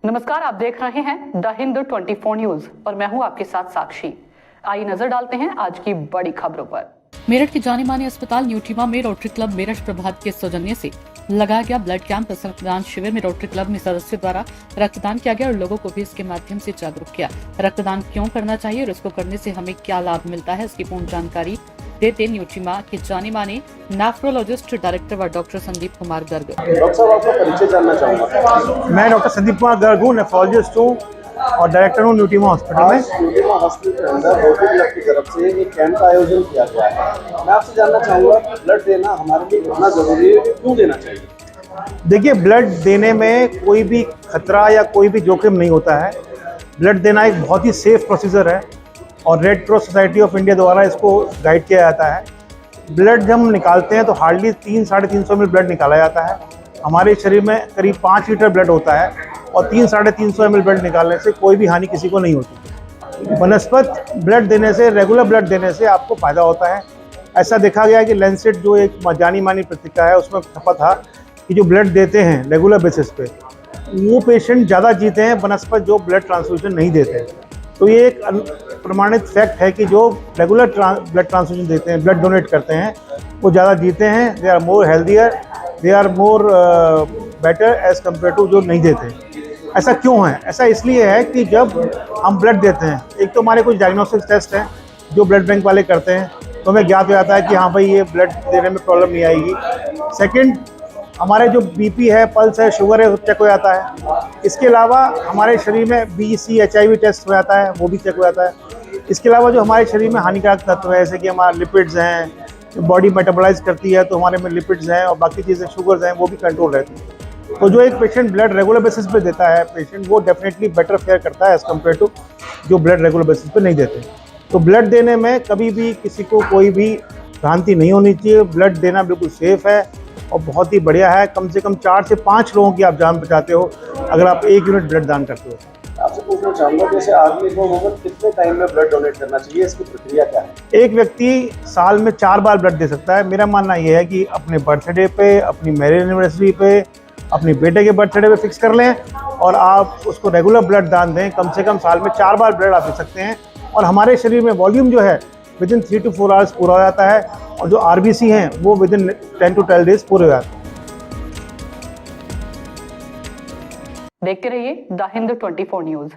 नमस्कार, आप देख रहे हैं द हिंद 24 न्यूज और मैं हूं आपके साथ साक्षी। आइए नजर डालते हैं आज की बड़ी खबरों पर। मेरठ के जाने माने अस्पताल न्यूट्रीमा में रोटरी क्लब मेरठ प्रभात के सौजन्य से लगाया गया ब्लड कैंप। इस रक्तदान शिविर में रोटरी क्लब में सदस्यों द्वारा रक्तदान किया गया और लोगों को भी इसके माध्यम से जागरूक किया। रक्तदान क्यों करना चाहिए और इसको करने से हमें क्या लाभ मिलता है, इसकी पूर्ण जानकारी देते न्यूट्रीमा के जाने माने नेफ्रोलॉजिस्ट डायरेक्टर व डॉक्टर संदीप कुमार गर्ग। डॉक्टर साहब, आपका परिचय जानना चाहूँगा। मैं डॉक्टर संदीप कुमार गर्ग हूँ, नेफ्रोलॉजिस्ट हूँ और डायरेक्टर हूँ न्यूट्रीमा हॉस्पिटल में। न्यूट्रीमा हॉस्पिटल के अंदर रोटरी क्लब की तरफ से एक कैंप का आयोजन किया गया है। मैं आपसे जानना चाहूँगा कि ब्लड देना हमारे लिए कितना जरूरी है, क्यों देना चाहिए? देखिए, ब्लड देने में कोई भी खतरा या कोई भी जोखिम नहीं होता है। ब्लड देना एक बहुत ही सेफ प्रोसीजर है और red cross society of India द्वारा इसको गाइड किया जाता है। ब्लड जब हम निकालते हैं तो हार्डली 300-350 ml ब्लड निकाला जाता है। हमारे शरीर में करीब 5 लीटर ब्लड होता है और 300-350 ml ब्लड निकालने से कोई भी हानि किसी को नहीं होती। बनस्पत ब्लड देने से, रेगुलर ब्लड देने से आपको फ़ायदा होता है। ऐसा देखा गया है कि लैंसेट जो एक जानी मानी पत्रिका है उसमें छपा था कि जो ब्लड देते हैं रेगुलर बेसिस पे वो पेशेंट ज़्यादा जीते हैं बनस्पत जो ब्लड ट्रांसफ्यूजन नहीं देते हैं। तो ये एक प्रमाणित फैक्ट है कि जो रेगुलर ब्लड ट्रांसफ्यूजन देते हैं, ब्लड डोनेट करते हैं, वो ज़्यादा जीते हैं। They are more healthier, they are more better as compared to जो नहीं देते। ऐसा क्यों है? ऐसा इसलिए है कि जब हम ब्लड देते हैं, एक तो हमारे कुछ डायग्नोस्टिक टेस्ट हैं जो ब्लड बैंक वाले करते हैं, तो हमें ज्ञात हो जाता है कि हाँ भाई ये ब्लड देने में प्रॉब्लम नहीं आएगी। सेकेंड, हमारे जो बीपी है, पल्स है, शुगर है, वो चेक हो जाता है। इसके अलावा हमारे शरीर में BC HIV टेस्ट हो जाता है, वो भी चेक हो जाता है। इसके अलावा जो हमारे शरीर में हानिकारक तत्व है, जैसे कि हमारे लिपिड्स हैं, बॉडी मेटाबोलाइज करती है तो हमारे में लिपिड्स हैं और बाकी चीज़ें शुगर्स हैं, वो भी कंट्रोल रहती है। तो जो एक पेशेंट ब्लड रेगुलर बेसिस पे देता है पेशेंट, वो डेफिनेटली बेटर फेयर करता है एज़ कम्पेयर टू जो ब्लड रेगुलर बेसिस पे नहीं देते। तो ब्लड देने में कभी भी किसी को कोई भी भ्रांति नहीं होनी चाहिए। ब्लड देना बिल्कुल सेफ़ है और बहुत ही बढ़िया है। कम से कम 4 से 5 लोगों की आप जान बचाते हो अगर आप 1 यूनिट ब्लड दान करते हो। आपसे पूछना चाहूँगा, जैसे आदमी को कितने टाइम में ब्लड डोनेट करना चाहिए, इसकी प्रक्रिया क्या है? एक व्यक्ति साल में 4 बार ब्लड दे सकता है। मेरा मानना यह है कि अपने बर्थडे पे, अपनी मैरिज एनिवर्सरी पे, अपने बेटे के बर्थडे पे फिक्स कर लें और आप उसको रेगुलर ब्लड दान दें। कम से कम साल में 4 बार ब्लड आप दे सकते हैं और हमारे शरीर में वॉल्यूम जो है विदिन 3 to 4 आवर्स पूरा हो जाता है और जो RBC हैं वो विदिन 10 to 12 डेज पूरे हो जाते हैं। देखते रहिए द हिंद 24 न्यूज।